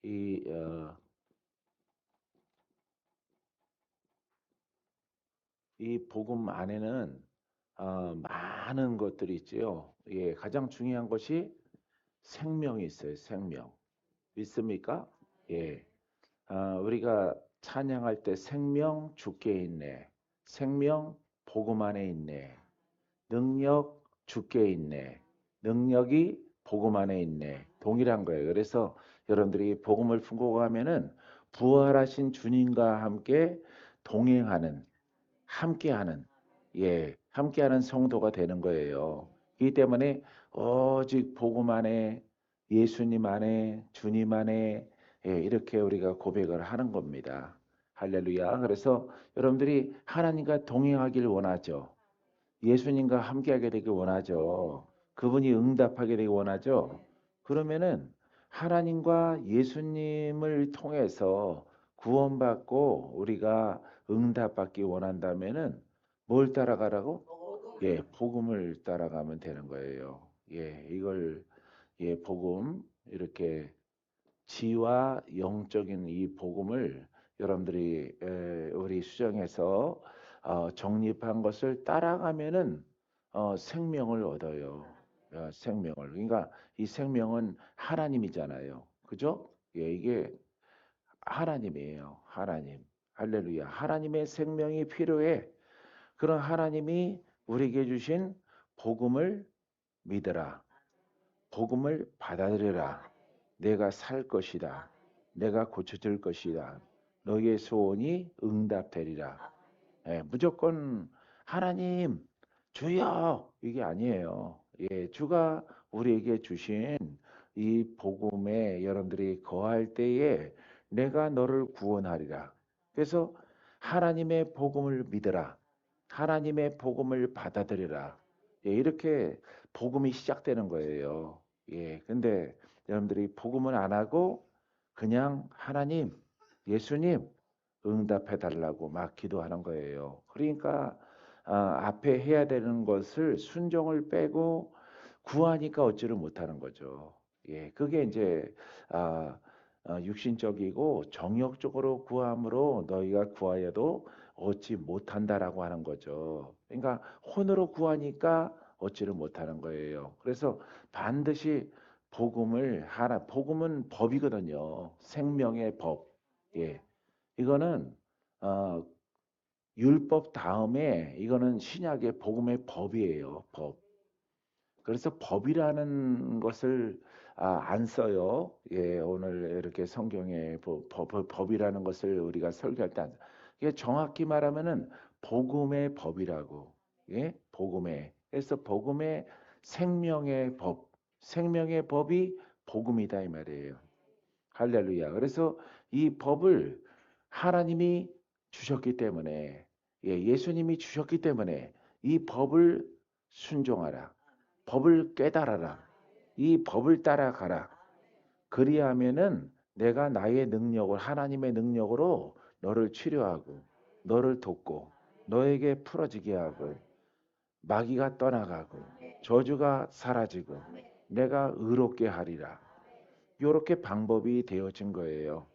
이, 어, 이 복음 안에는 많은 것들이 있지요. 예, 가장 중요한 것이 생명이 있어요. 생명. 믿습니까? 예. 우리가 찬양할 때 생명 주께 있네. 생명 복음 안에 있네. 능력 주께 있네. 능력이 복음 안에 있네. 동일한 거예요. 그래서 여러분들이 복음을 품고 가면은 부활하신 주님과 함께 동행하는, 함께하는, 예, 함께하는 성도가 되는 거예요. 이 때문에 오직 복음 안에, 예수님 안에, 주님 안에, 예, 이렇게 우리가 고백을 하는 겁니다. 할렐루야. 그래서 여러분들이 하나님과 동행하길 원하죠. 예수님과 함께하게 되길 원하죠. 그분이 응답하게 되길 원하죠. 그러면은 하나님과 예수님을 통해서 구원받고 우리가 응답받기 원한다면은 뭘 따라가라고? 예, 복음을 따라가면 되는 거예요. 예, 이걸 복음 이렇게 지와 영적인 이 복음을 여러분들이 우리 수정해서 정립한 것을 따라가면은 생명을 얻어요. 생명을. 그러니까 이 생명은 하나님이잖아요. 그죠? 예, 이게 하나님이에요. 하나님. 할렐루야. 하나님의 생명이 필요해. 그런 하나님이 우리에게 주신 복음을 믿어라. 복음을 받아들여라. 내가 살 것이다. 내가 고쳐질 것이다. 너의 소원이 응답되리라. 예, 무조건 하나님, 주여 이게 아니에요. 예, 주가 우리에게 주신 이 복음에 여러분들이 거할 때에 내가 너를 구원하리라. 그래서 하나님의 복음을 믿어라. 하나님의 복음을 받아들여라. 예, 이렇게 복음이 시작되는 거예요. 예, 근데 여러분들이 복음을 안 하고 그냥 하나님, 예수님 응답해 달라고 막 기도하는 거예요. 그러니까 앞에 해야 되는 것을 순종을 빼고 구하니까 얻지를 못하는 거죠. 예, 그게 이제 아, 육신적이고 정욕적으로 구함으로 너희가 구하여도 얻지 못한다라고 하는 거죠. 그러니까 혼으로 구하니까 얻지를 못하는 거예요. 그래서 반드시 복음을 하나, 복음은 법이거든요. 생명의 법. 예, 이거는 어, 율법 다음에 이거는 신약의 복음의 법이에요. 법. 그래서 법이라는 것을 안 써요. 예, 오늘 이렇게 성경에 법이라는 것을 우리가 설교할 때 이게 정확히 말하면은 복음의 법이라고. 예, 복음의. 그래서 복음의 생명의 법, 생명의 법이 복음이다 이 말이에요. 할렐루야. 그래서 이 법을 하나님이 주셨기 때문에, 예, 예수님이 주셨기 때문에 이 법을 순종하라. 법을 깨달아라. 이 법을 따라가라. 그리하면은 내가 나의 능력을 하나님의 능력으로 너를 치료하고 너를 돕고 너에게 풀어지게 하고 마귀가 떠나가고 저주가 사라지고 내가 의롭게 하리라. 이렇게 방법이 되어진 거예요.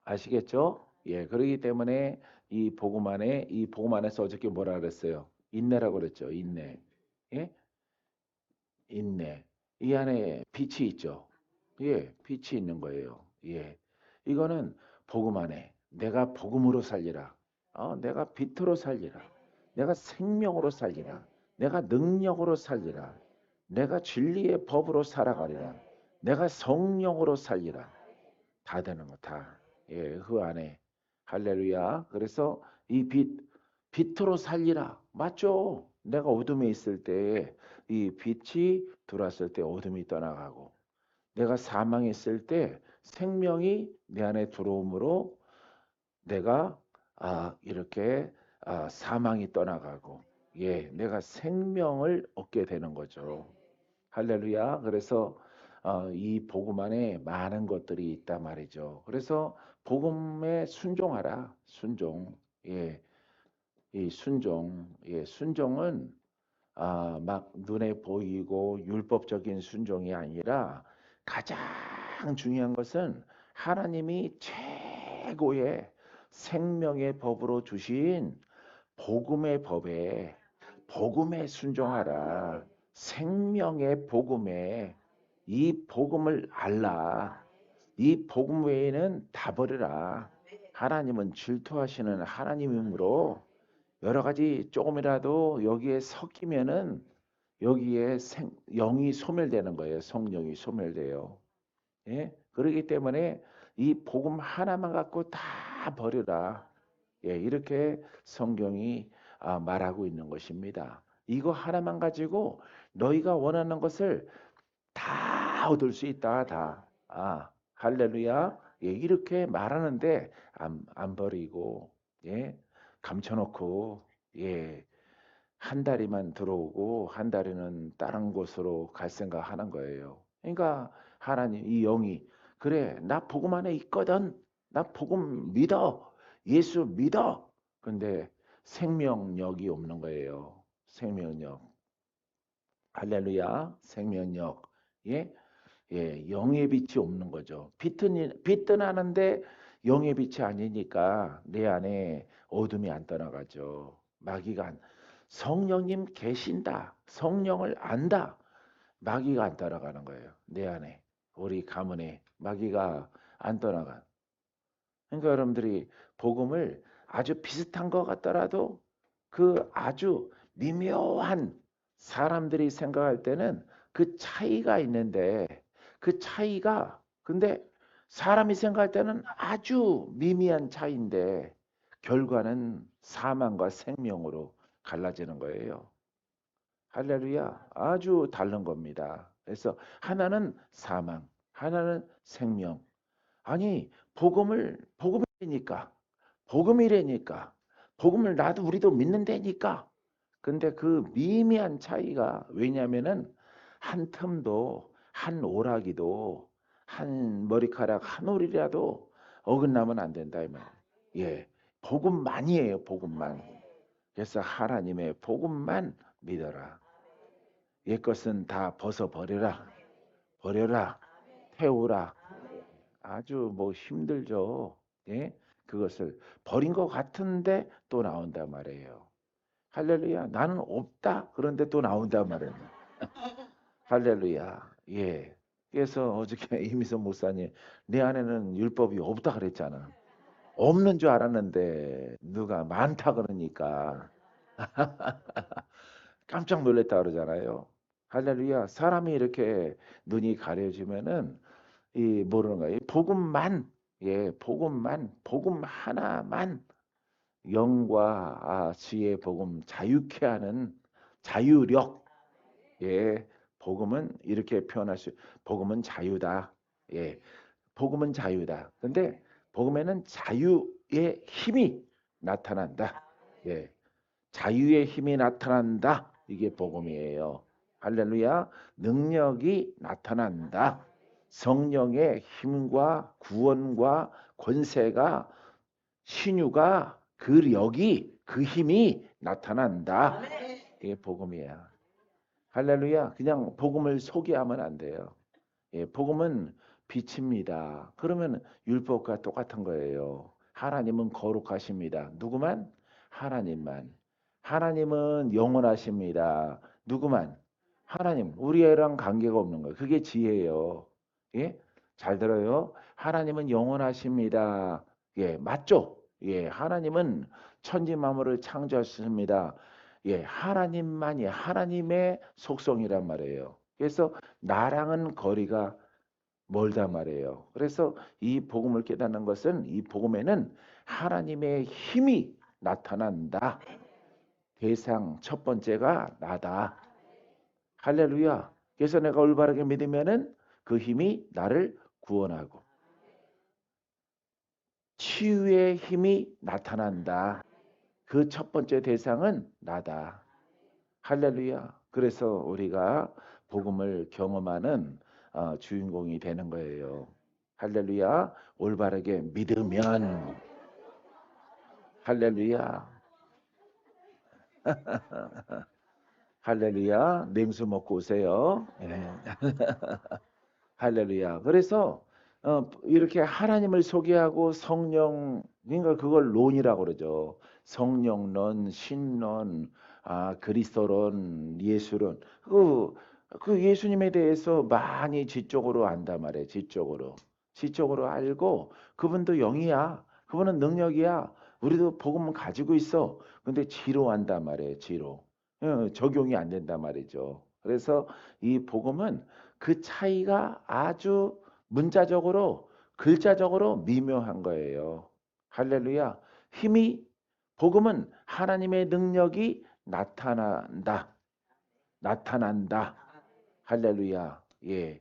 아시겠죠? 예, 그러기 때문에 이 복음 안에서 어저께 뭐라 그랬어요? 인내라고 그랬죠. 인내. 예? 인내. 이 안에 빛이 있죠. 예, 빛이 있는 거예요. 예. 이거는 복음 안에 내가 복음으로 살리라. 내가 빛으로 살리라. 내가 생명으로 살리라. 내가 능력으로 살리라. 내가 진리의 법으로 살아가리라. 내가 성령으로 살리라. 다 되는 거 다. 예, 그 안에 할렐루야. 그래서 이 빛으로 살리라. 맞죠? 내가 어둠에 있을 때 이 빛이 들어왔을 때 어둠이 떠나가고 내가 사망에 있을 때 생명이 내 안에 들어옴으로 내가 이렇게 사망이 떠나가고 예, 내가 생명을 얻게 되는 거죠. 할렐루야. 그래서 이 복음 안에 많은 것들이 있단 말이죠. 그래서 복음에 순종하라. 순종. 예. 이 순종. 예, 순종은 막 눈에 보이고 율법적인 순종이 아니라 가장 중요한 것은 하나님이 최고의 생명의 법으로 주신 복음의 법에 복음에 순종하라. 생명의 복음에 이 복음을 알라. 이 복음 외에는 다 버려라. 하나님은 질투하시는 하나님이므로 여러 가지 조금이라도 여기에 섞이면은 여기에 영이 소멸되는 거예요. 성령이 소멸돼요. 예? 그렇기 때문에 이 복음 하나만 갖고 다 버려라. 예, 이렇게 성경이 말하고 있는 것입니다. 이거 하나만 가지고 너희가 원하는 것을 다 얻을 수 있다. 다. 할렐루야. 예, 이렇게 말하는데 안 버리고 예, 감춰놓고 예, 한 다리만 들어오고 한 다리는 다른 곳으로 갈 생각하는 거예요. 그러니까 하나님 이 영이 그래 나 복음 안에 있거든. 나 복음 믿어. 예수 믿어. 근데 생명력이 없는 거예요. 생명력. 할렐루야. 생명력. 예? 예, 영의 빛이 없는 거죠. 빛은 하는데 영의 빛이 아니니까 내 안에 어둠이 안 떠나가죠. 마귀가 성령님 계신다. 성령을 안다. 마귀가 안 따라가는 거예요. 내 안에. 우리 가문에 마귀가 안 떠나가. 그러니까 여러분들이 복음을 아주 비슷한 것 같더라도 그 아주 미묘한 사람들이 생각할 때는 그 차이가 있는데 그 차이가 근데 사람이 생각할 때는 아주 미미한 차이인데 결과는 사망과 생명으로 갈라지는 거예요. 할렐루야. 아주 다른 겁니다. 그래서 하나는 사망, 하나는 생명. 아니, 복음이니까, 복음이래니까, 복음을 나도 우리도 믿는다니까. 근데 그 미미한 차이가 왜냐면은 한 틈도, 한 오라기도, 한 머리카락 한 올이라도 어긋나면 안 된다 이 말. 예, 복음만이에요, 복음만. 그래서 하나님의 복음만 믿어라. 옛것은 다 벗어버려라. 버려라. 태우라. 아주 뭐 힘들죠. 예? 그것을 버린 것 같은데 또 나온단 말이에요. 할렐루야. 나는 없다. 그런데 또 나온단 말이에요. 할렐루야. 예. 그래서 어저께 이미선 목사님 내 안에는 율법이 없다 그랬잖아. 없는 줄 알았는데 누가 많다 그러니까 깜짝 놀랐다 그러잖아요. 할렐루야. 사람이 이렇게 눈이 가려지면은 이 모르는 거예요. 복음만 예, 복음 하나만 영과 지혜 복음 자유케 하는 자유력. 예. 복음은 이렇게 표현할 수 복음은 자유다. 예. 복음은 자유다. 근데 복음에는 자유의 힘이 나타난다. 예. 자유의 힘이 나타난다. 이게 복음이에요. 할렐루야. 능력이 나타난다. 성령의 힘과 구원과 권세가 신유가 그 력이 그 힘이 나타난다. 이게 복음이야. 할렐루야. 그냥 복음을 소개하면 안 돼요. 예, 복음은 빛입니다. 그러면 율법과 똑같은 거예요. 하나님은 거룩하십니다. 누구만? 하나님만. 하나님은 영원하십니다. 누구만? 하나님. 우리랑 관계가 없는 거예요. 그게 지혜예요. 예? 잘 들어요. 하나님은 영원하십니다. 예, 맞죠? 예, 하나님은 천지 만물을 창조하셨습니다. 예, 하나님만이 하나님의 속성이란 말이에요. 그래서 나랑은 거리가 멀단 말이에요. 그래서 이 복음을 깨닫는 것은 이 복음에는 하나님의 힘이 나타난다. 대상 첫 번째가 나다. 할렐루야. 그래서 내가 올바르게 믿으면은 그 힘이 나를 구원하고 치유의 힘이 나타난다. 그 첫 번째 대상은 나다. 할렐루야. 그래서 우리가 복음을 경험하는 주인공이 되는 거예요. 할렐루야. 올바르게 믿으면 할렐루야. 할렐루야. 냉수 먹고 오세요. 예. 할렐루야. 그래서 이렇게 하나님을 소개하고 성령, 그러니까 그걸 론이라고 그러죠. 성령론, 신론, 그리스도론, 예수론. 그 예수님에 대해서 많이 지적으로 안단 말이에요. 지적으로. 지적으로 알고 그분도 영이야. 그분은 능력이야. 우리도 복음은 가지고 있어. 근데 지루한단 말이에요. 지루. 적용이 안 된단 말이죠. 그래서 이 복음은 그 차이가 아주 문자적으로 글자적으로 미묘한 거예요. 할렐루야. 힘이 복음은 하나님의 능력이 나타난다. 나타난다. 할렐루야. 예.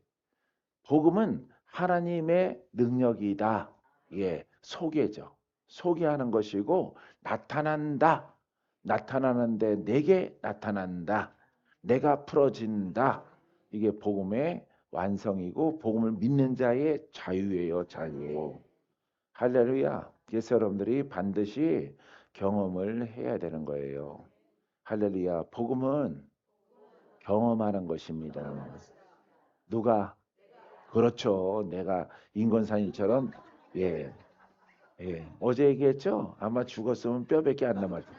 복음은 하나님의 능력이다. 예. 소개죠. 소개하는 것이고 나타난다. 나타나는데 내게 나타난다. 내가 풀어진다. 이게 복음의 완성이고 복음을 믿는 자의 자유예요. 자유. 할렐루야. 그래서 여러분들이 반드시 경험을 해야 되는 거예요. 할렐루야. 복음은 경험하는 것입니다. 누가? 그렇죠. 내가 인권상일처럼 예, 예. 어제 얘기했죠? 아마 죽었으면 뼈밖에 안 남았죠.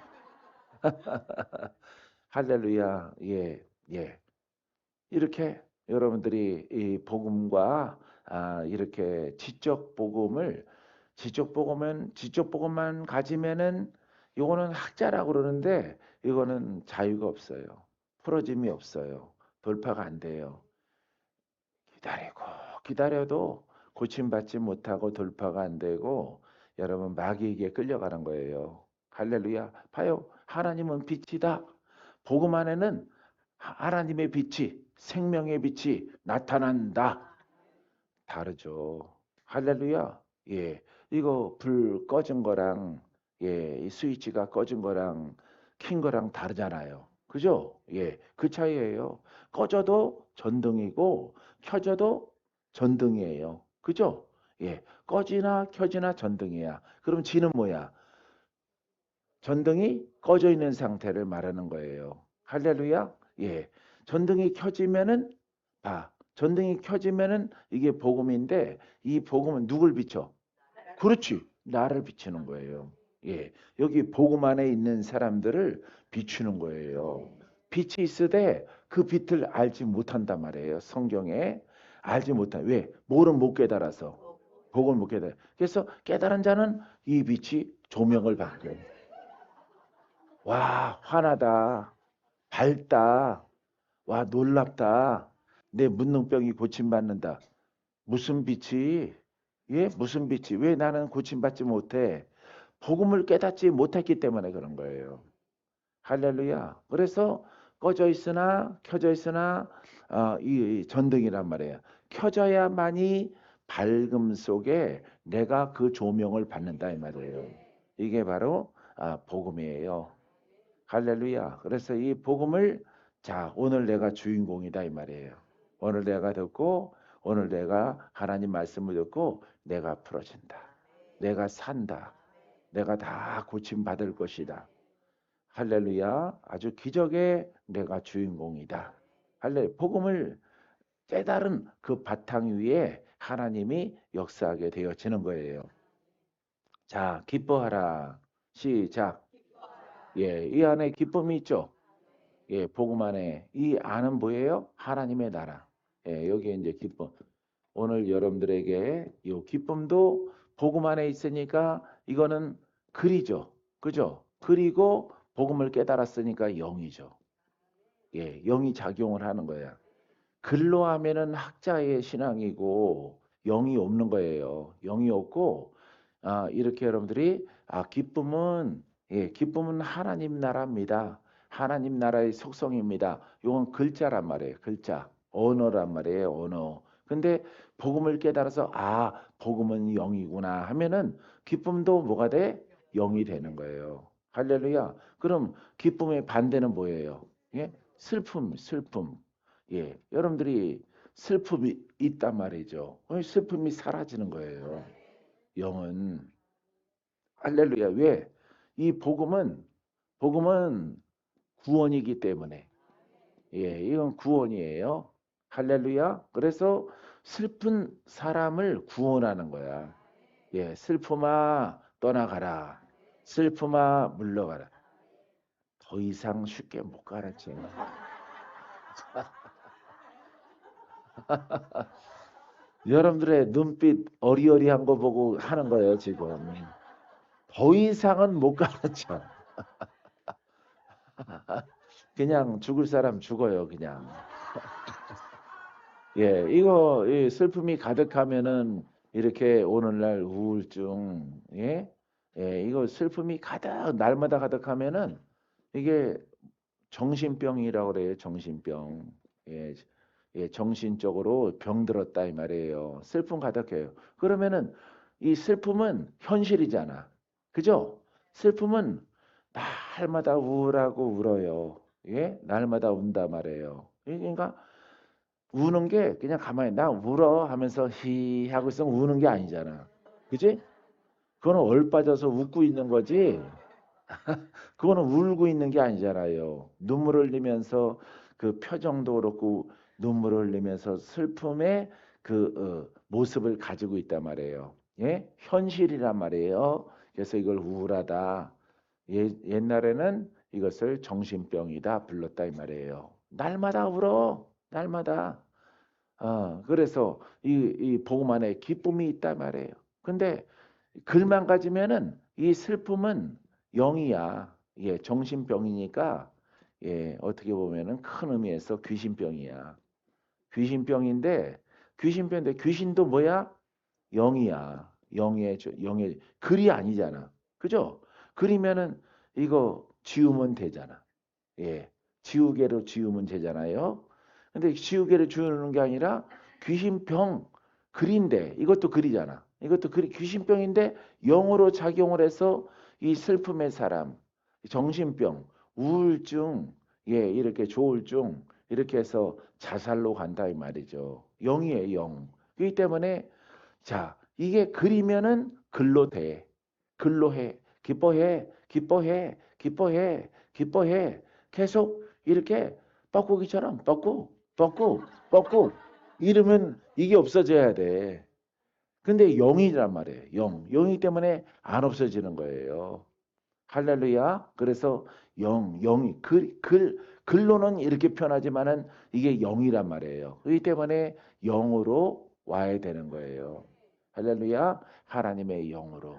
할렐루야. 예, 예. 이렇게 여러분들이 이 복음과 이렇게 지적 복음만 가지면은 이거는 학자라고 그러는데 이거는 자유가 없어요. 풀어짐이 없어요. 돌파가 안 돼요. 기다리고 기다려도 고침받지 못하고 돌파가 안 되고 여러분 마귀에게 끌려가는 거예요. 할렐루야. 봐요. 하나님은 빛이다. 복음 안에는 하나님의 빛이 생명의 빛이 나타난다. 다르죠. 할렐루야. 예. 이거 불 꺼진 거랑 이 스위치가 꺼진 거랑 킨 거랑 다르잖아요. 그죠? 예. 그 차이예요. 꺼져도 전등이고 켜져도 전등이에요. 그죠? 예. 꺼지나 켜지나 전등이야. 그럼 지는 뭐야? 전등이 꺼져 있는 상태를 말하는 거예요. 할렐루야. 예. 전등이 켜지면은 전등이 켜지면은 이게 복음인데 이 복음은 누굴 비춰? 그렇지. 나를 비추는 거예요. 예. 여기 복음 안에 있는 사람들을 비추는 거예요. 빛이 있으되 그 빛을 알지 못한단 말이에요. 성경에 알지 못한. 왜? 뭐를 못 깨달아서. 복음을 못 깨달아. 그래서 깨달은 자는 이 빛이 조명을 받게. 와, 화나다. 밝다. 와, 놀랍다. 내 문둥병이 고침받는다. 무슨 빛이? 예? 무슨 빛이? 왜 나는 고침받지 못해? 복음을 깨닫지 못했기 때문에 그런 거예요. 할렐루야. 그래서 꺼져 있으나 켜져 있으나 이 전등이란 말이에요. 켜져야만이 밝음 속에 내가 그 조명을 받는다 이 말이에요. 이게 바로 복음이에요. 할렐루야. 그래서 이 복음을 오늘 내가 주인공이다 이 말이에요. 오늘 내가 듣고 오늘 내가 하나님 말씀을 듣고 내가 풀어진다. 내가 산다. 내가 다 고침 받을 것이다. 할렐루야. 아주 기적의 내가 주인공이다. 복음을 깨달은 그 바탕 위에 하나님이 역사하게 되어지는 거예요. 자, 기뻐하라. 시작. 예, 이 안에 기쁨이 있죠. 예, 복음 안에 이 안은 뭐예요? 하나님의 나라. 예, 여기에 이제 기쁨. 오늘 여러분들에게 이 기쁨도 복음 안에 있으니까 이거는 글이죠. 그죠? 글이고 복음을 깨달았으니까 영이죠. 예, 영이 작용을 하는 거야. 글로 하면은 학자의 신앙이고 영이 없는 거예요. 영이 없고 이렇게 여러분들이 기쁨은 기쁨은 하나님 나라입니다. 하나님 나라의 속성입니다. 이건 글자란 말이에요. 글자. 언어란 말이에요. 언어. 근데 복음을 깨달아서 복음은 영이구나 하면은 기쁨도 뭐가 돼? 영이 되는 거예요. 할렐루야. 그럼 기쁨의 반대는 뭐예요? 예? 슬픔, 슬픔. 예, 여러분들이 슬픔이 있단 말이죠. 슬픔이 사라지는 거예요. 영은 할렐루야. 왜? 이 복음은 구원이기 때문에. 예, 이건 구원이에요. 할렐루야. 그래서 슬픈 사람을 구원하는 거야. 예, 슬픔아 떠나가라. 슬픔아 물러가라. 더 이상 쉽게 못 가르쳐. 여러분들의 눈빛 어리어리한 거 보고 하는 거예요, 지금. 더 이상은 못 가르쳐. 그냥 죽을 사람 죽어요, 그냥. 예, 이거 이 슬픔이 가득하면은 이렇게 오늘날 우울증, 예, 이거 슬픔이 가득 날마다 가득하면은 이게 정신병이라고 그래요, 정신병. 예, 정신적으로 병들었다 이 말이에요. 슬픔 가득해요. 그러면은 이 슬픔은 현실이잖아, 그죠? 슬픔은 날마다 우울하고 울어요. 예, 날마다 운다 말이에요. 그러니까 우는 게 그냥 가만히 나 울어 하면서 히 하고 있으면 우는 게 아니잖아. 그지? 그거는 얼빠져서 웃고 있는 거지. 그거는 울고 있는 게 아니잖아요. 눈물을 흘리면서 그 표정도 그렇고 눈물을 흘리면서 슬픔의 그 모습을 가지고 있단 말이에요. 예? 현실이란 말이에요. 그래서 이걸 우울하다. 옛날에는 이것을 정신병이다 불렀다 이 말이에요. 날마다 울어. 날마다. 그래서 이 복음 안에 기쁨이 있단 말이에요. 근데 글만 가지면은 이 슬픔은 영이야. 예, 정신병이니까 예, 어떻게 보면은 큰 의미에서 귀신병이야. 귀신병인데 귀신병인데 귀신도 뭐야? 영이야. 영의 글이 아니잖아. 그죠? 글이면은 이거 지우면 되잖아. 예. 지우개로 지우면 되잖아요. 근데 지우개를 지우는 게 아니라 귀신병 글인데 이것도 글이잖아. 이것도 글이 귀신병인데 영으로 작용을 해서 이 슬픔의 사람, 정신병, 우울증, 예, 이렇게 조울증 이렇게 해서 자살로 간다 이 말이죠. 영이에요, 영. 그렇기 때문에 자, 이게 글이면은 글로 돼. 글로 해. 기뻐해. 기뻐해. 기뻐해. 기뻐해. 계속 이렇게 뻐꾸기처럼 뻐꾸 이러면 이게 없어져야 돼. 근데 영이란 말이에요. 영. 영이기 때문에 안 없어지는 거예요. 할렐루야. 그래서 영이 글로는 이렇게 표현하지만은 이게 영이란 말이에요. 그렇기 때문에 영으로 와야 되는 거예요. 할렐루야. 하나님의 영으로.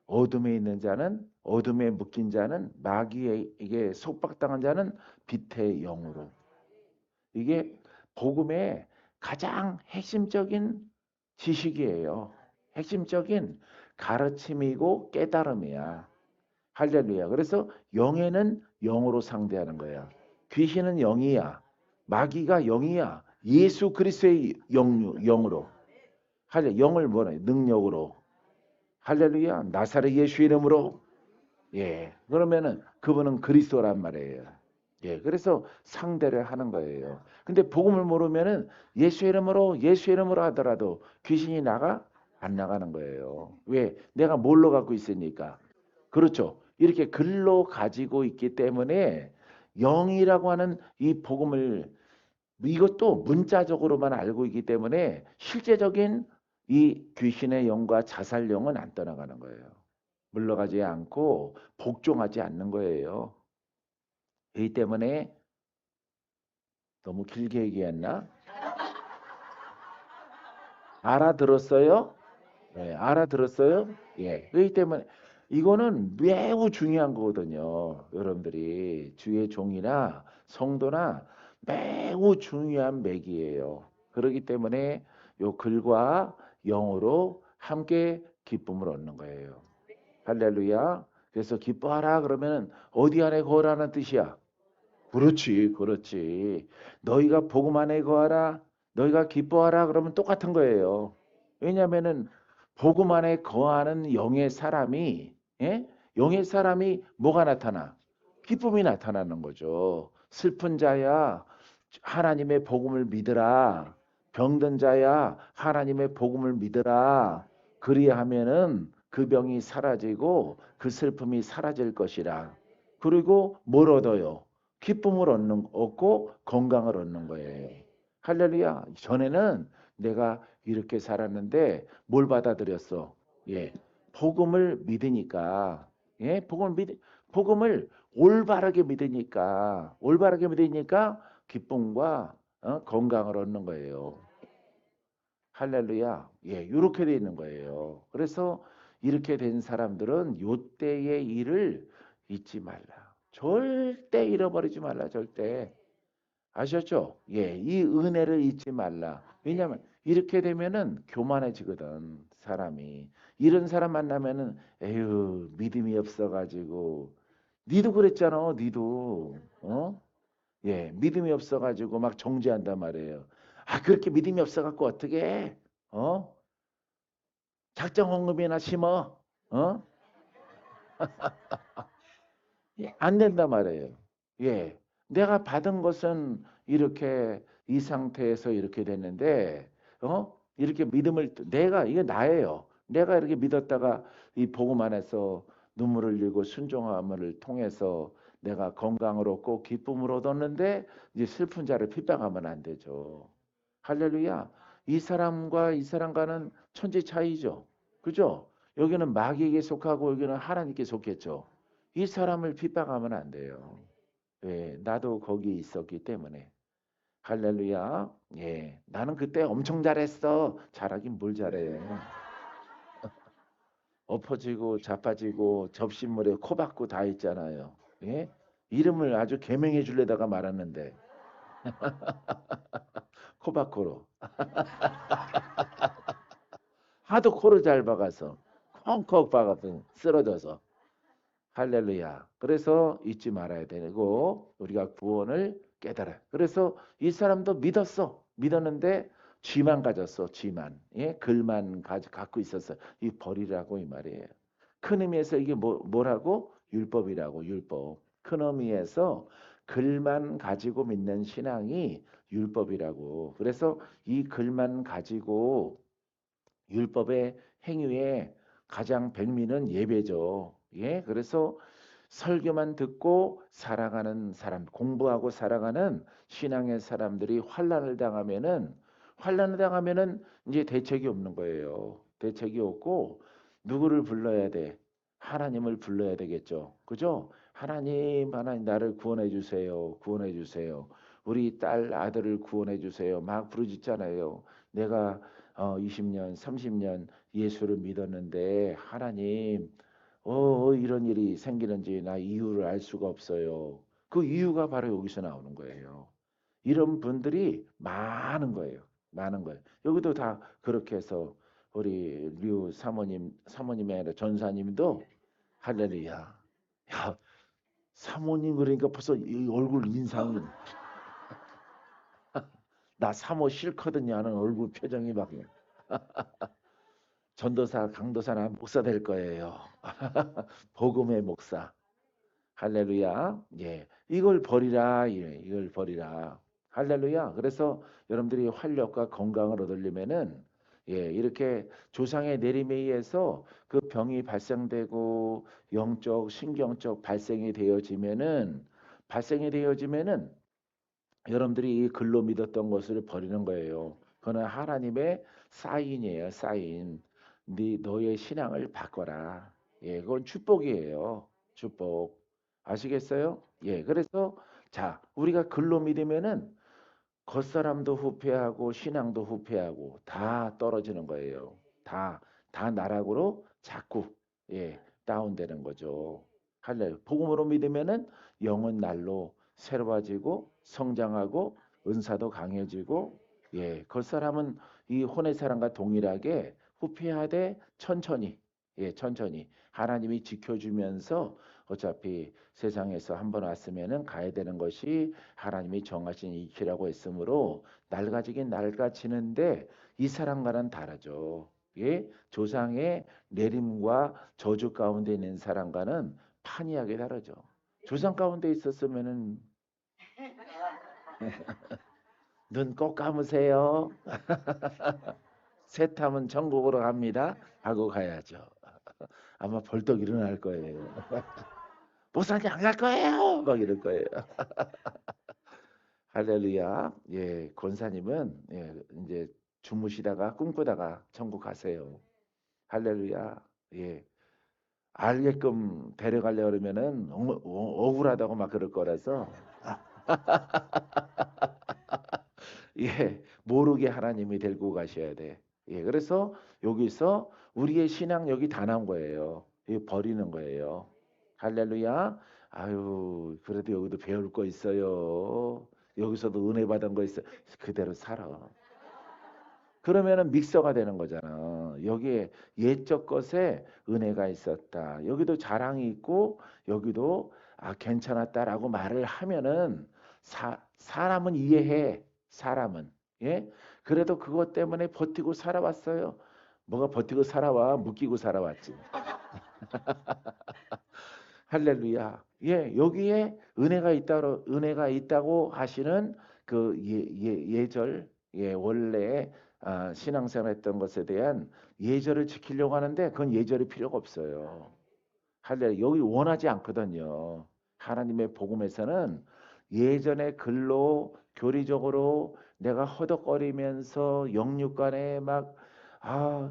어둠에 있는 자는 어둠에 묶인 자는 마귀에게 속박당한 자는 빛의 영으로. 이게 복음의 가장 핵심적인 지식이에요. 핵심적인 가르침이고 깨달음이야. 할렐루야. 그래서 영에는 영으로 상대하는 거야. 귀신은 영이야. 마귀가 영이야. 예수 그리스도의 영으로. 할렐 영을 뭐래? 능력으로. 할렐루야. 나사렛 예수 이름으로. 예. 그러면은 그분은 그리스도란 말이에요. 예. 그래서 상대를 하는 거예요. 근데 복음을 모르면은 예수 이름으로 하더라도 귀신이 나가 안 나가는 거예요. 왜? 내가 뭘로 갖고 있으니까. 그렇죠. 이렇게 글로 가지고 있기 때문에 영이라고 하는 이 복음을 이것도 문자적으로만 알고 있기 때문에 실제적인 이 귀신의 영과 자살 영은 안 떠나가는 거예요. 물러가지 않고 복종하지 않는 거예요. 이 때문에 너무 길게 얘기했나? 알아들었어요? 네, 알아들었어요? 예. 그렇기 때문에 이거는 매우 중요한 거거든요. 여러분들이 주의 종이나 성도나 매우 중요한 맥이에요. 그렇기 때문에 요 글과 영으로 함께 기쁨을 얻는 거예요. 할렐루야. 그래서 기뻐하라 그러면 어디 안에 거하라는 뜻이야? 그렇지, 그렇지. 너희가 복음 안에 거하라, 너희가 기뻐하라 그러면 똑같은 거예요. 왜냐하면은 복음 안에 거하는 영의 사람이, 예? 영의 사람이 뭐가 나타나? 기쁨이 나타나는 거죠. 슬픈 자야, 하나님의 복음을 믿으라. 병든 자야, 하나님의 복음을 믿으라. 그리하면은 그 병이 사라지고 그 슬픔이 사라질 것이라. 그리고 뭘 얻어요? 기쁨을 얻고 건강을 얻는 거예요. 할렐루야. 전에는 내가 이렇게 살았는데 뭘 받아들였어? 예. 복음을 믿으니까. 예. 복음을 올바르게 믿으니까 기쁨과 건강을 얻는 거예요. 할렐루야. 예. 이렇게 돼 있는 거예요. 그래서 이렇게 된 사람들은 요때의 일을 잊지 말라. 절대 잃어버리지 말라. 절대. 아셨죠? 예, 이 은혜를 잊지 말라. 왜냐하면 이렇게 되면은 교만해지거든, 사람이. 이런 사람 만나면은 에휴, 믿음이 없어가지고. 니도 그랬잖아, 니도. 어? 예, 믿음이 없어가지고 막 정죄한단 말이에요. 아, 그렇게 믿음이 없어갖고 어떻게 해? 어? 작정 헌금이나 심어? 어? 예, 안 된단 말이에요. 예. 내가 받은 것은 이렇게 이 상태에서 이렇게 됐는데, 이렇게 내가, 이게 나예요. 내가 이렇게 믿었다가 이 복음 안에서 눈물을 흘리고 순종함을 통해서 내가 건강을 얻고 기쁨을 얻었는데, 이제 슬픈 자를 핍박하면 안 되죠. 할렐루야. 이 사람과 이 사람과는 천지 차이죠. 그죠? 여기는 마귀에게 속하고 여기는 하나님께 속했죠. 이 사람을 핍박하면 안 돼요. 예, 나도 거기 있었기 때문에. 할렐루야. 예, 나는 그때 엄청 잘했어. 잘하긴 뭘 잘해. 엎어지고 자빠지고 접신물에 코 박고 다 있잖아요. 예? 이름을 아주 개명해 주려다가 말았는데 코바코로 하도 코를 잘 박아서 콩콩 박아서 쓰러져서 할렐루야. 그래서 잊지 말아야 되고 우리가 구원을 깨달아. 그래서 이 사람도 믿었어. 믿었는데 쥐만 가졌어. 쥐만. 예? 글만 갖고 있었어. 이 벌이라고 이 말이에요. 큰 의미에서 이게 뭐라고? 율법이라고 율법. 큰 의미에서 글만 가지고 믿는 신앙이 율법이라고. 그래서 이 글만 가지고 율법의 행위에 가장 백미는 예배죠. 예, 그래서 설교만 듣고 살아가는 사람, 공부하고 살아가는 신앙의 사람들이 환란을 당하면은 이제 대책이 없는 거예요. 대책이 없고 누구를 불러야 돼? 하나님을 불러야 되겠죠. 그죠? 하나님, 하나님 나를 구원해 주세요. 구원해 주세요. 우리 딸 아들을 구원해 주세요. 막 부르짖잖아요. 내가 20년, 30년 예수를 믿었는데 하나님 이런 일이 생기는지 나 이유를 알 수가 없어요. 그 이유가 바로 여기서 나오는 거예요. 이런 분들이 많은 거예요. 많은 거예요. 여기도 다 그렇게 해서 우리 류 사모님이 아니라 전사님도 할렐루야. 야, 사모님 그러니까 벌써 이 얼굴 인상이 나 사모 싫거든요 하는 얼굴 표정이 막 전도사, 강도사나 목사 될 거예요. 복음의 목사. 할렐루야. 예. 이걸 버리라. 예. 이걸 버리라. 할렐루야. 그래서 여러분들이 활력과 건강을 얻으려면은 이렇게 조상의 내림에 의해서 그 병이 발생되고 영적, 신경적 발생이 되어지면은 여러분들이 이 글로 믿었던 것을 버리는 거예요. 그거는 하나님의 사인이에요. 사인. 너의 신앙을 바꿔라. 예, 그건 축복이에요. 축복. 아시겠어요? 예, 그래서 자, 우리가 글로 믿으면은 겉사람도 후패하고 신앙도 후패하고 다 떨어지는 거예요. 다 나락으로 자꾸 다운되는 거죠. 할렐루야. 복음으로 믿으면은 영은 날로 새로워지고 성장하고 은사도 강해지고 겉사람은 이 혼의 사람과 동일하게 후패하되 천천히 하나님이 지켜주면서 어차피 세상에서 한 번 왔으면은 가야 되는 것이 하나님이 정하신 이치라고 했으므로 낡아지긴 낡아지는데 이 사람과는 다르죠. 예? 조상의 내림과 저주 가운데 있는 사람과는 판이하게 다르죠. 조상 가운데 있었으면은 눈 꼭 감으세요. 새 탐은 천국으로 갑니다. 하고 가야죠. 아마 벌떡 일어날 거예요. 목사님 안 갈 거예요. 막 이럴 거예요. 할렐루야. 예, 권사님은 예, 이제 주무시다가 꿈꾸다가 천국 가세요. 할렐루야. 예. 알게끔 데려가려 그러면은 억울하다고 막 그럴 거라서 예, 모르게 하나님이 데리고 가셔야 돼. 예, 그래서 여기서 우리의 신앙 여기 다 나온 거예요. 이 버리는 거예요. 할렐루야. 아유, 그래도 여기도 배울 거 있어요. 여기서도 은혜 받은 거 있어. 그대로 살아. 그러면은 믹서가 되는 거잖아. 여기에 옛적 것에 은혜가 있었다. 여기도 자랑이 있고 여기도 아 괜찮았다라고 말을 하면은 사람은 이해해. 사람은. 예? 그래도 그것 때문에 버티고 살아왔어요. 뭐가 버티고 살아와? 묶이고 살아왔지. 할렐루야. 예, 여기에 은혜가 있다고 하시는 그 예절, 예, 원래 신앙생활 했던 것에 대한 예절을 지키려고 하는데 그건 예절이 필요가 없어요. 할렐루야. 여기 원하지 않거든요. 하나님의 복음에서는 예전의 글로 교리적으로 내가 허덕거리면서 영육간에 막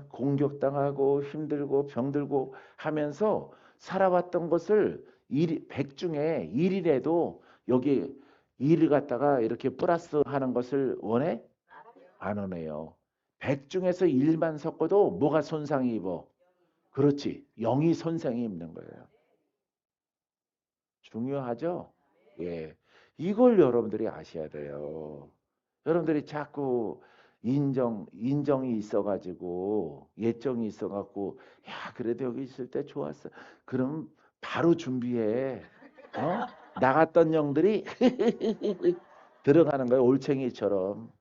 공격당하고 힘들고 병들고 하면서 살아왔던 것을 백 중에 일이라도 여기 일을 갖다가 이렇게 플러스 하는 것을 원해? 안 원해요. 백 중에서 일만 섞어도 뭐가 손상이 입어? 그렇지. 영이 손상이 입는 거예요. 중요하죠? 예. 이걸 여러분들이 아셔야 돼요. 여러분들이 자꾸 인정이 있어가지고, 예정이 있어갖고, 야, 그래도 여기 있을 때 좋았어. 그럼 바로 준비해. 어? 나갔던 영들이 들어가는 거예요. 올챙이처럼.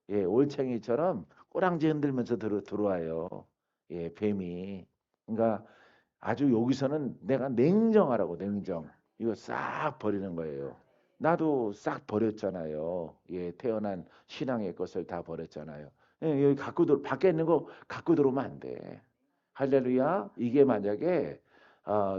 예, 올챙이처럼 꼬랑지 흔들면서 들어와요. 예, 뱀이. 그러니까 아주 여기서는 내가 냉정하라고 냉정. 이거 싹 버리는 거예요. 나도 싹 버렸잖아요. 예, 태어난 신앙의 것을 다 버렸잖아요. 예, 여기 밖에 있는 거 갖고 들어오면 안 돼. 할렐루야. 이게 만약에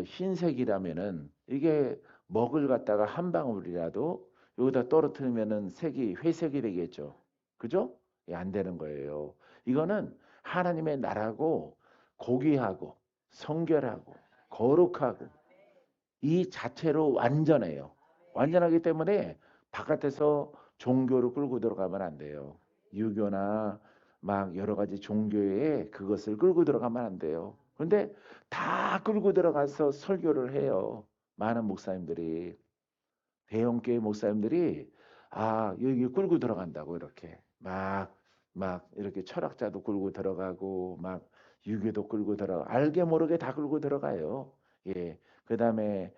흰색이라면은 이게 먹을 갖다가 한 방울이라도 여기다 떨어뜨리면은 색이 회색이 되겠죠. 그죠? 예, 안 되는 거예요. 이거는 하나님의 나라고 고귀하고 성결하고 거룩하고 이 자체로 완전해요. 완전하기 때문에 바깥에서 종교를 끌고 들어가면 안 돼요. 유교나 막 여러 가지 종교에 그것을 끌고 들어가면 안 돼요. 근데 다 끌고 들어가서 설교를 해요. 많은 목사님들이 대형교회 목사님들이 여기 끌고 들어간다고 이렇게 막 이렇게 철학자도 끌고 들어가고 막 유교도 끌고 들어가 알게 모르게 다 끌고 들어가요. 예. 그다음에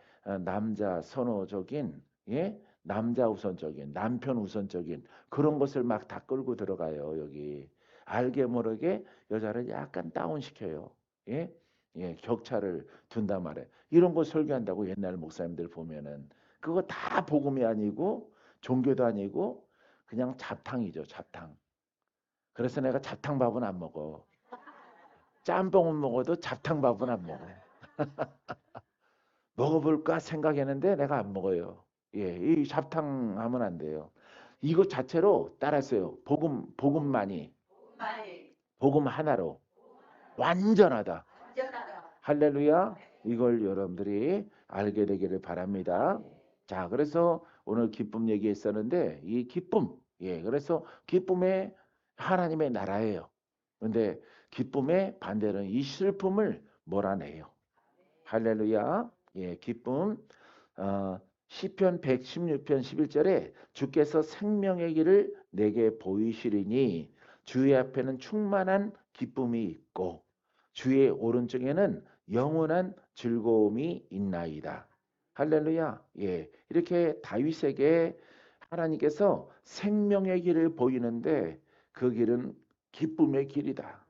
남자 선호적인 예 남자 우선적인 남편 우선적인 그런 것을 막 다 끌고 들어가요. 여기 알게 모르게 여자를 약간 다운시켜요. 예. 예, 격차를 둔단 말이에요. 이런 거 설교한다고 옛날 목사님들 보면은 그거 다 복음이 아니고 종교도 아니고 그냥 잡탕이죠, 잡탕. 그래서 내가 잡탕밥은 안 먹어. 짬뽕은 먹어도 잡탕밥은 안 먹어. 먹어볼까 생각했는데 내가 안 먹어요. 예, 이 잡탕 하면 안 돼요. 이것 자체로 따랐어요. 복음만이, 복음 하나로 완전하다. 할렐루야. 이걸 여러분들이 알게 되기를 바랍니다. 자, 그래서 오늘 기쁨 얘기했었는데 이 기쁨, 예, 그래서 기쁨의 하나님의 나라예요. 근데 기쁨의 반대는 이 슬픔을 몰아내요. 할렐루야. 예, 기쁨. 시편 116편 11절에 주께서 생명의 길을 내게 보이시리니 주의 앞에는 충만한 기쁨이 있고 주의 오른쪽에는 영원한 즐거움이 있나이다. 할렐루야. 예. 이렇게 다윗에게 하나님께서 생명의 길을 보이는데 그 길은 기쁨의 길이다.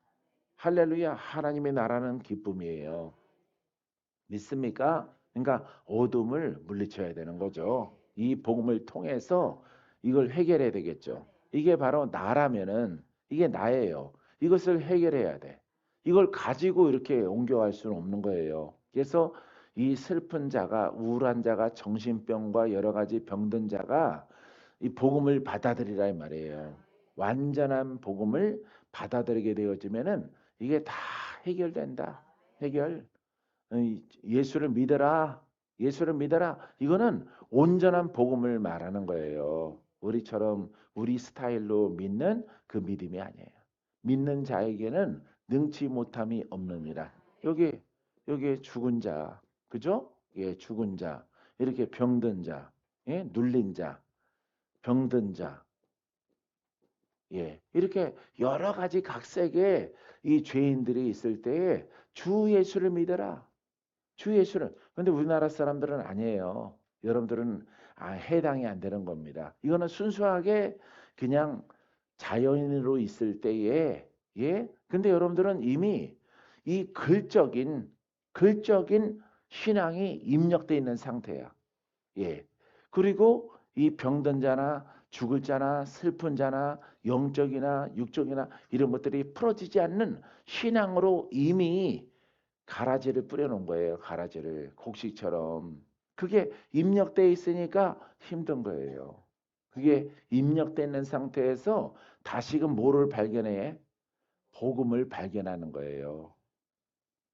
할렐루야. 하나님의 나라는 기쁨이에요. 믿습니까? 그러니까 어둠을 물리쳐야 되는 거죠. 이 복음을 통해서 이걸 해결해야 되겠죠. 이게 바로 나라면은 이게 나예요. 이것을 해결해야 돼. 이걸 가지고 이렇게 옮겨갈 수는 없는 거예요. 그래서 이 슬픈 자가 우울한 자가 정신병과 여러 가지 병든 자가 이 복음을 받아들이라 이 말이에요. 완전한 복음을 받아들이게 되어지면은 이게 다 해결된다. 해결. 예수를 믿어라. 예수를 믿어라. 이거는 온전한 복음을 말하는 거예요. 우리처럼 우리 스타일로 믿는 그 믿음이 아니에요. 믿는 자에게는 능치 못함이 없느니라. 여기 죽은 자, 그죠? 예, 죽은 자, 이렇게 병든 자, 예, 눌린 자, 병든 자, 예, 이렇게 여러 가지 각색의 이 죄인들이 있을 때에 주 예수를 믿어라. 주 예수를. 근데 우리나라 사람들은 아니에요. 여러분들은 해당이 안 되는 겁니다. 이거는 순수하게 그냥 자연인으로 있을 때에 예. 근데 여러분들은 이미 이 글적인 신앙이 입력돼 있는 상태야. 예. 그리고 이 병든 자나 죽을 자나 슬픈 자나 영적이나 육적이나 이런 것들이 풀어지지 않는 신앙으로 이미 가라지를 뿌려놓은 거예요. 가라지를 곡식처럼. 그게 입력돼 있으니까 힘든 거예요. 그게 입력돼 있는 상태에서 다시금 뭐를 발견해? 복음을 발견하는 거예요.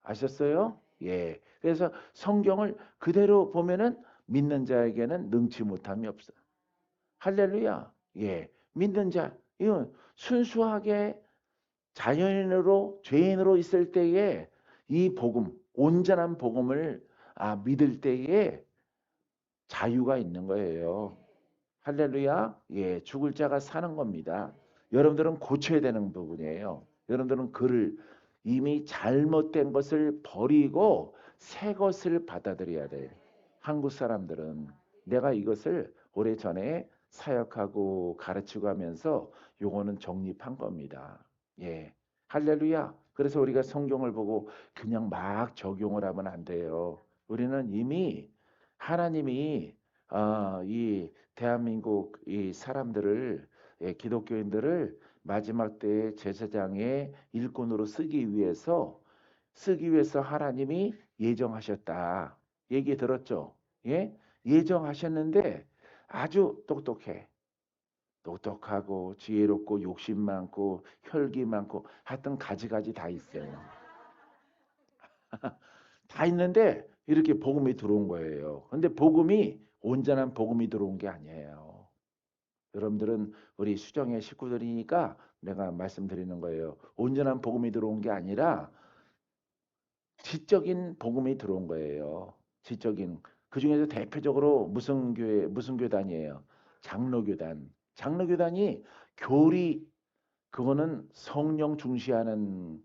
아셨어요? 예. 그래서 성경을 그대로 보면은 믿는 자에게는 능치 못함이 없어. 할렐루야. 예. 믿는 자. 이건 순수하게 자연인으로 죄인으로 있을 때에 이 복음, 온전한 복음을 믿을 때에 자유가 있는 거예요. 할렐루야. 예, 죽을 자가 사는 겁니다. 여러분들은 고쳐야 되는 부분이에요. 여러분들은 그를 이미 잘못된 것을 버리고 새 것을 받아들여야 돼. 한국 사람들은 내가 이것을 오래전에 사역하고 가르치고 하면서 요거는 정립한 겁니다. 예. 할렐루야. 그래서 우리가 성경을 보고 그냥 막 적용을 하면 안 돼요. 우리는 이미 하나님이 이 대한민국 이 사람들을 예, 기독교인들을 마지막 때의 제사장의 일꾼으로 쓰기 위해서 하나님이 예정하셨다. 얘기 들었죠? 예? 예정하셨는데 아주 똑똑해. 똑똑하고 지혜롭고 욕심 많고 혈기 많고 하여튼 가지가지 다 있어요. 다 있는데 이렇게 복음이 들어온 거예요. 근데 복음이 온전한 복음이 들어온 게 아니에요. 여러분들은 우리 수정의 식구들이니까 내가 말씀드리는 거예요. 온전한 복음이 들어온 게 아니라 지적인 복음이 들어온 거예요. 지적인. 그중에서 대표적으로 무슨 교회, 무슨 교단이에요? 장로교단. 장로교단이 교리, 그거는 성령 중시하는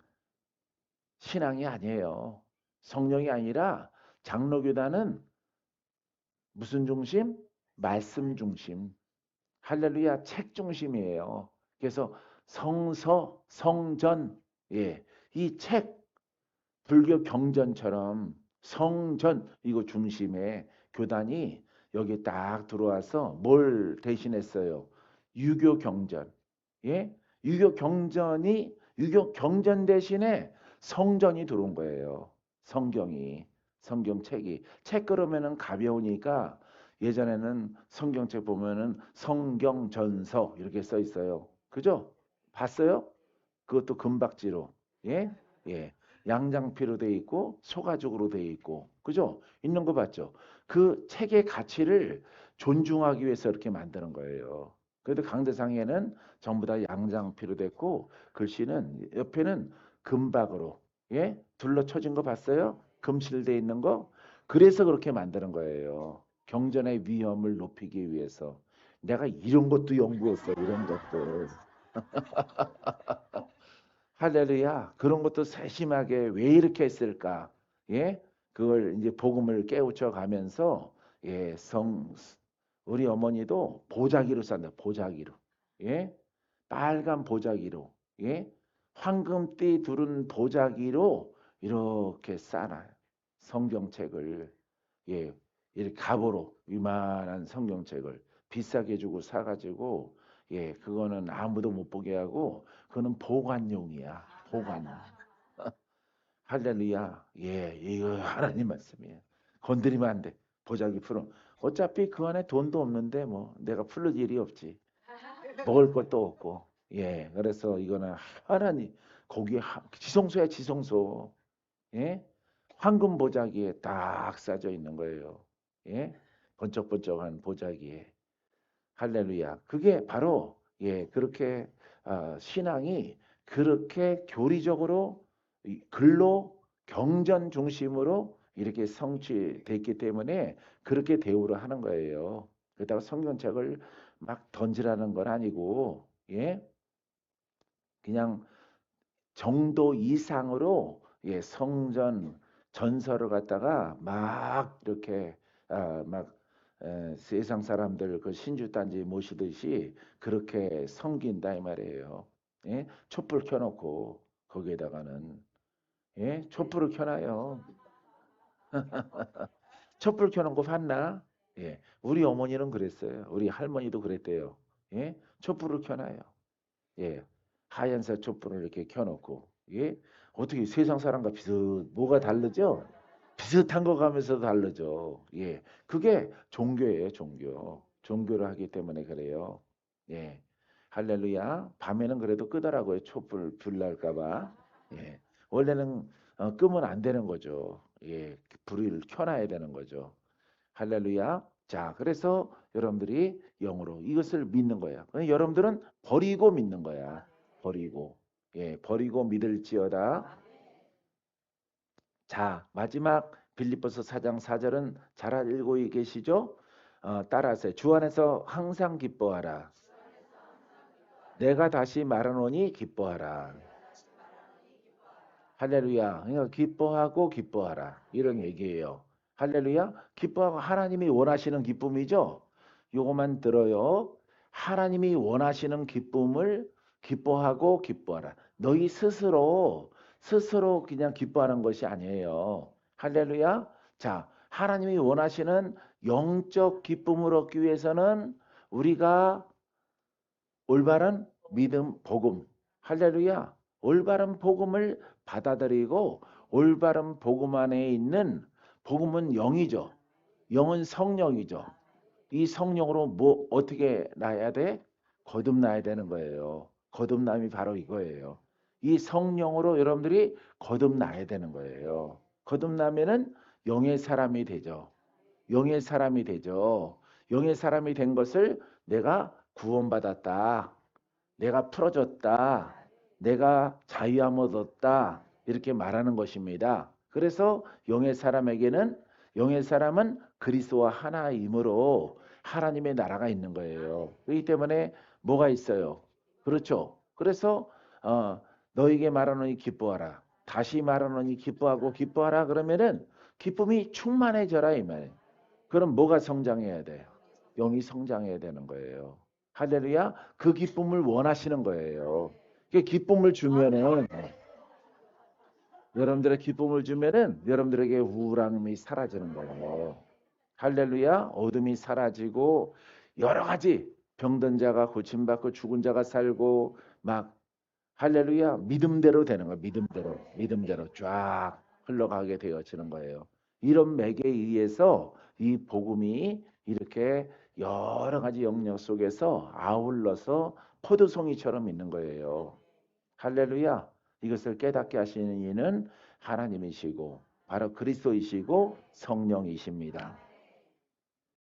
신앙이 아니에요. 성령이 아니라 장로교단은 무슨 중심? 말씀 중심. 할렐루야, 책 중심이에요. 그래서 성서, 성전, 예, 이 책, 불교 경전처럼 성전 이거 중심의 교단이 여기 딱 들어와서 뭘 대신했어요? 유교 경전. 예? 유교 경전 대신에 성전이 들어온 거예요. 성경이, 성경책이. 책 그러면은 가벼우니까 예전에는 성경책 보면은 성경전서 이렇게 써 있어요. 그죠? 봤어요? 그것도 금박지로. 예? 예. 양장피로 돼 있고 소가죽으로 돼 있고. 그죠? 있는 거 봤죠? 그 책의 가치를 존중하기 위해서 이렇게 만드는 거예요. 그래도 강대상에는 전부 다 양장피로 됐고 글씨는 옆에는 금박으로 예? 둘러쳐진 거 봤어요? 금실돼 있는 거? 그래서 그렇게 만드는 거예요. 경전의 위험을 높이기 위해서. 내가 이런 것도 연구했어. 이런 것들. 할렐루야. 그런 것도 세심하게 왜 이렇게 했을까? 예? 그걸 이제 복음을 깨우쳐 가면서 예, 우리 어머니도 보자기로 싼다. 보자기로. 예? 빨간 보자기로. 예? 황금띠 두른 보자기로 이렇게 싸놔요. 성경책을. 예. 이렇게 갑으로 이만한 성경책을 비싸게 주고 사가지고 예, 그거는 아무도 못 보게 하고 그거는 보관용이야. 보관. 할렐루야. 예, 이거 하나님 말씀이에요. 건드리면 안 돼. 보자기 풀어. 어차피 그 안에 돈도 없는데 뭐 내가 풀을 일이 없지. 먹을 것도 없고. 예. 그래서 이거는 하나님 거기에 지성소야 지성소. 예? 황금 보자기에 딱 싸져 있는 거예요. 예? 번쩍번쩍한 보자기에. 할렐루야. 그게 바로 예, 그렇게 신앙이 그렇게 교리적으로 근로 경전 중심으로 이렇게 성취됐기 때문에 그렇게 대우를 하는 거예요. 그렇다고 성경책을 막 던지라는 건 아니고 예? 그냥 정도 이상으로 예, 성전 전설을 갖다가 막 이렇게 막 세상 사람들 그 신주단지 모시듯이 그렇게 섬긴다 이 말이에요. 예? 촛불 켜놓고 거기에다가는 예? 촛불을 켜놔요. 촛불 켜놓은 거 봤나? 예, 우리 어머니는 그랬어요. 우리 할머니도 그랬대요. 예? 촛불을 켜놔요. 예, 하얀색 촛불을 이렇게 켜놓고 예? 어떻게 세상 사람과 뭐가 다르죠? 비슷한 거 가면서도 다르죠. 예, 그게 종교예요, 종교. 종교를 하기 때문에 그래요. 예, 할렐루야. 밤에는 그래도 끄더라고요. 촛불 불 날까 봐. 예, 원래는 끄면 안 되는 거죠. 예, 불을 켜놔야 되는 거죠. 할렐루야. 자, 그래서 여러분들이 영으로 이것을 믿는 거야. 여러분들은 버리고 믿는 거야. 버리고. 예, 버리고 믿을지어다. 자, 마지막 빌립보서 4장 4절은 잘 알고 계시죠? 따라하세요. 주 안에서 항상 기뻐하라. 내가 다시 말하노니 기뻐하라. 할렐루야. 그러니까 기뻐하고 기뻐하라. 이런 얘기예요. 할렐루야. 기뻐하고 하나님이 원하시는 기쁨이죠. 요것만 들어요. 하나님이 원하시는 기쁨을 기뻐하고 기뻐하라. 너희 스스로 그냥 기뻐하는 것이 아니에요. 할렐루야. 자, 하나님이 원하시는 영적 기쁨을 얻기 위해서는 우리가 올바른 믿음, 복음. 할렐루야. 올바른 복음을 받아들이고 올바른 복음 안에 있는 복음은 영이죠. 영은 성령이죠. 이 성령으로 뭐 어떻게 나야 돼? 거듭나야 되는 거예요. 거듭남이 바로 이거예요. 이 성령으로 여러분들이 거듭나야 되는 거예요. 거듭나면은 영의 사람이 되죠. 영의 사람이 되죠. 영의 사람이 된 것을 내가 구원받았다. 내가 풀어졌다. 내가 자유함 얻었다. 이렇게 말하는 것입니다. 그래서 영의 사람은 그리스도와 하나이므로 하나님의 나라가 있는 거예요. 그렇기 때문에 뭐가 있어요? 그렇죠. 그래서 너에게 말하노니 기뻐하라. 다시 말하노니 기뻐하고 기뻐하라 그러면은 기쁨이 충만해져라 이 말이에요. 그럼 뭐가 성장해야 돼요? 영이 성장해야 되는 거예요. 할렐루야. 그 기쁨을 원하시는 거예요. 그 기쁨을 주면은 여러분들의 기쁨을 주면은 여러분들에게 우울함이 사라지는 거예요. 할렐루야. 어둠이 사라지고 여러 가지 병든 자가 고침받고 죽은 자가 살고 막 할렐루야. 믿음대로 되는 거예요. 믿음대로 쫙 흘러가게 되어지는 거예요. 이런 맥에 의해서 이 복음이 이렇게 여러 가지 영역 속에서 아울러서 포도송이처럼 있는 거예요. 할렐루야. 이것을 깨닫게 하시는 이는 하나님이시고 바로 그리스도이시고 성령이십니다.